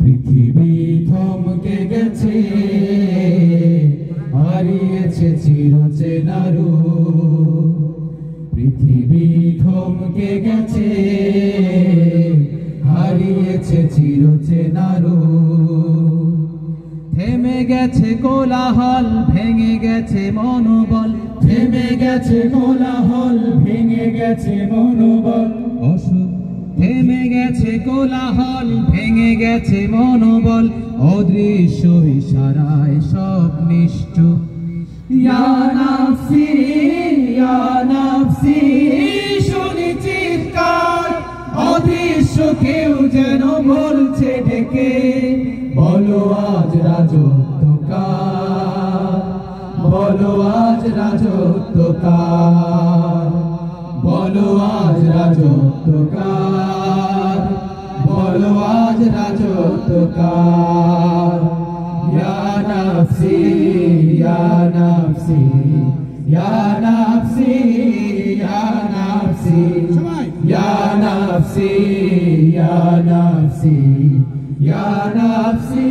পৃথিবী থমকে গেছে, হারিয়েছে চিরচেনা রূপ। পৃথিবী থমকে গেছে, হারিয়েছে চিরচেনা রূপ। থেমে গেছে কোলাহল, ভেঙে গেছে মনোবল। থেমে গেছে কোলাহল, ভেঙে গেছে মনোবল। থেমে গেছে কোলাহল, ভেঙে গেছে মনোবল। অদৃশ্য ইশারায় সব নিশ্চুপ। ইয়া নাফসি, ইয়া নাফসি, শুনি চিৎকার। অদৃশ্য কেউ যেন বলছে ডেকে, বলো আজ রাজত্ব কার, বলো আজ রাজত্ব কার, বলো আজ রাজত্ব কার, বলো আজ রাজত্ব কার। ইয়া নাফসি, ইয়া নাফসি, ইয়া নাফসি, ইয়া নাফসি, ইয়া নাফসি, ইয়া নাফসি, ইয়া নাফসি,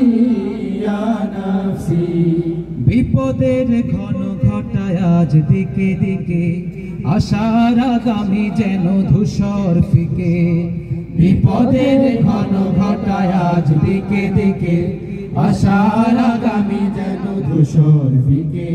ইয়া নাফসি। বিপদের ঘন ঘটায় আজ দিকে দিকে, আশার আগামী যেন ধূসর ফিকে। বিপদের ঘন ঘটায় আজ দিকে দিকে, আশার আগামী যেন ধূসর ফিকে।